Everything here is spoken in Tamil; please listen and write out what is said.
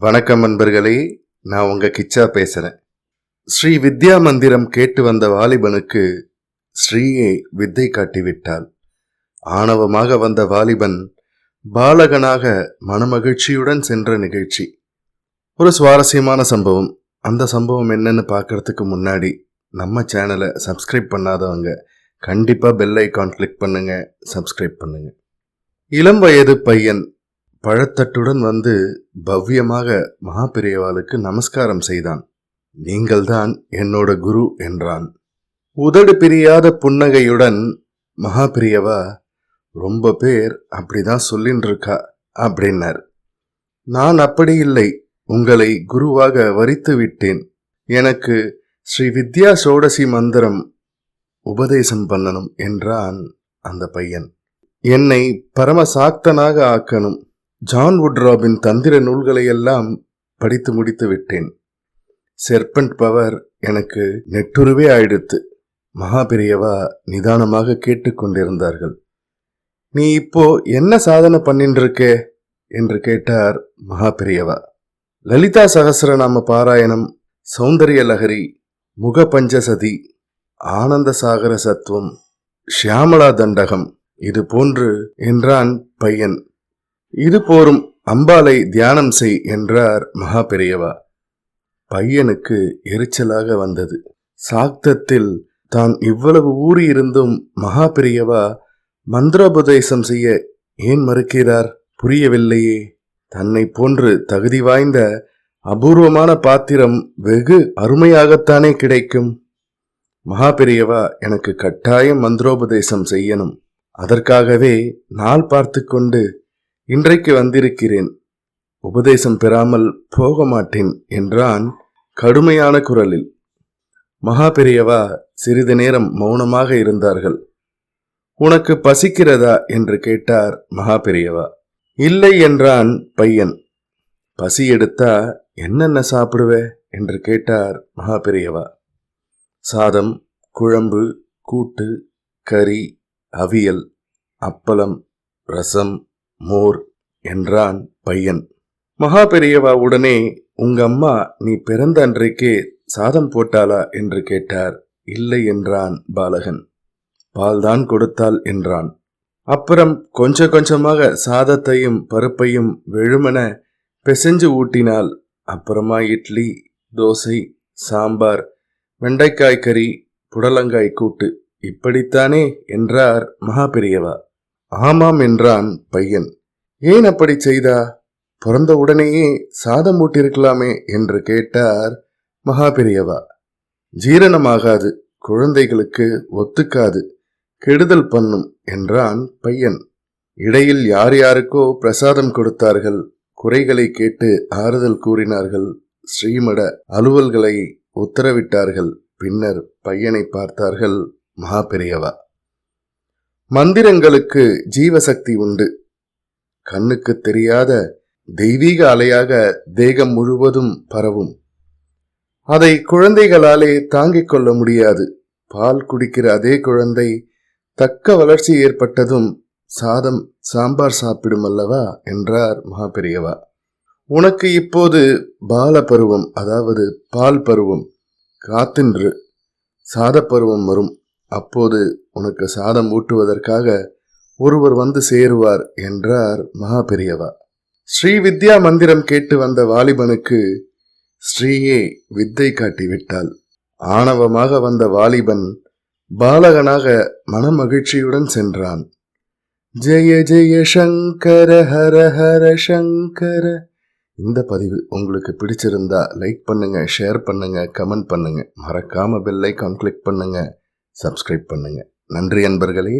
வணக்கம் நண்பர்களே, நான் உங்க கிச்சா பேசுறேன். ஸ்ரீ வித்யா மந்திரம் கேட்டு வந்த வாலிபனுக்கு ஸ்ரீயே வித்தை காட்டிவிட்டாள். ஆணவமாக வந்த வாலிபன் பாலகனாக மனமகிழ்ச்சியுடன் சென்ற நிகழ்ச்சி. ஒரு சுவாரஸ்யமான சம்பவம். அந்த சம்பவம் என்னன்னு பார்க்கறதுக்கு முன்னாடி நம்ம சேனலை சப்ஸ்கிரைப் பண்ணாதவங்க கண்டிப்பா பெல் ஐகான் கிளிக் பண்ணுங்க, சப்ஸ்கிரைப் பண்ணுங்க. இளம் வயது பையன் பழத்தட்டுடன் வந்து பவ்யமாக மகாபெரியவாளுக்கு நமஸ்காரம் செய்தான். நீங்கள்தான் என்னோட குரு என்றான். உதடு பிரியாத புன்னகையுடன் மகாபெரியவா, ரொம்ப பேர் அப்படிதான் சொல்லின்னு இருக்கா அப்படின்னார். நான் அப்படி இல்லை, உங்களை குருவாக வரித்து விட்டேன். எனக்கு ஸ்ரீ வித்யா சோடசி மந்திரம் உபதேசம் பண்ணணும் என்றான் அந்த பையன். என்னை பரமசாக்தனாக ஆக்கணும். ஜான் வுட்ராபின் தந்திர நூல்களை எல்லாம் படித்து முடித்து விட்டேன். செர்பன்ட் பவர் எனக்கு நெட்டுருவே ஆயிடுத்து. மகாபெரியவா நிதானமாக கேட்டுக்கொண்டிருந்தார்கள். நீ இப்போ என்ன சாதனை பண்ணிட்டு இருக்கே என்று கேட்டார் மகாபெரியவா. லலிதா சகஸ்ரநாம பாராயணம், சௌந்தரிய லஹரி, முக பஞ்சசதி, ஆனந்த சாகர சத்துவம், ஷியாமலா தண்டகம், இது போன்று என்றான் பையன். இது போரும், அம்பாளை தியானம் செய் என்றார் மகாபெரியவா. பையனுக்கு எரிச்சலாக வந்தது. சாக்தத்தில் தான் இவ்வளவு ஊறியிருந்தும் மகாபெரியவா மந்திரோபதேசம் செய்ய ஏன் மறுக்கிறார்? புரியவில்லையே. தன்னை போன்று தகுதி வாய்ந்த அபூர்வமான பாத்திரம் வெகு அருமையாகத்தானே கிடைக்கும். மகாபெரியவா எனக்கு கட்டாயம் மந்திரோபதேசம் செய்யணும். அதற்காகவே நாள் பார்த்து கொண்டு இன்றைக்கு வந்திருக்கிறேன். உபதேசம் பெறாமல் போக மாட்டேன் என்றான் கடுமையான குரலில். மகாபெரியவா சிறிது நேரம் மௌனமாக இருந்தார்கள். உனக்கு பசிக்கிறதா என்று கேட்டார் மகாபெரியவா. இல்லை என்றான் பையன். பசி எடுத்தா என்னென்ன சாப்பிடுவே என்று கேட்டார் மகாபெரியவா. சாதம், குழம்பு, கூட்டு, கறி, அவியல், அப்பளம், ரசம், மோர் என்றான் பையன். மகாபெரியவா உடனே, உங்க அம்மா நீ பிறந்த அன்றைக்கே சாதம் போட்டாளா என்று கேட்டார். இல்லை என்றான் பாலகன். பால்தான் கொடுத்தாள் என்றான். அப்புறம் கொஞ்சம் கொஞ்சமாக சாதத்தையும் பருப்பையும் வெறுமன பிசைஞ்சு ஊட்டினாள். அப்புறமா இட்லி, தோசை, சாம்பார், வெண்டைக்காய் கறி, புடலங்காய் கூட்டு, இப்படித்தானே என்றார் மகாபெரியவா. ஆமாம் என்றான் பையன். ஏன் அப்படி செய்தா? பிறந்த உடனேயே சாதம் ஊட்டிருக்கலாமே என்று கேட்டார் மகாபெரியவா. ஜீரணமாகாது, குழந்தைகளுக்கு ஒத்துக்காது, கெடுதல் பண்ணும் என்றான் பையன். இடையில் யார் யாருக்கோ பிரசாதம் கொடுத்தார்கள். குறைகளை கேட்டு ஆறுதல் கூறினார்கள். ஸ்ரீமட அலுவல்களை உத்தரவிட்டார்கள். பின்னர் பையனை பார்த்தார்கள் மகாபெரியவா. மந்திரங்களுக்கு ஜீவசக்தி உண்டு. கண்ணுக்கு தெரியாத தெய்வீக அலையாக தேகம் முழுவதும் பரவும். அதை குழந்தைகளாலே தாங்கிக் கொள்ள முடியாது. பால் குடிக்கிற அதே குழந்தை தக்க வளர்ச்சி ஏற்பட்டதும் சாதம், சாம்பார் சாப்பிடும் அல்லவா என்றார் மகாபெரியவா. உனக்கு இப்போது பால பருவம், அதாவது பால் பருவம். காத்தின்று சாதப்பருவம் வரும். அப்போது உனக்கு சாதம் ஊட்டுவதற்காக ஒருவர் வந்து சேருவார் என்றார் மகாபெரியவா. ஸ்ரீ வித்யா மந்திரம் கேட்டு வந்த வாலிபனுக்கு ஸ்ரீயே வித்தை காட்டிவிட்டாள். ஆணவமாக வந்த வாலிபன் பாலகனாக மனமகிழ்ச்சியுடன் சென்றான். ஜெய ஜெய சங்கர ஹர ஹர சங்கர. இந்த பதிவு உங்களுக்கு பிடிச்சிருந்தா லைக் பண்ணுங்க, ஷேர் பண்ணுங்க, கமெண்ட் பண்ணுங்க. மறக்காம பெல் ஐகான் கிளிக் பண்ணுங்க, சப்ஸ்கிரைப் பண்ணுங்க. நன்றி அன்பர்களே.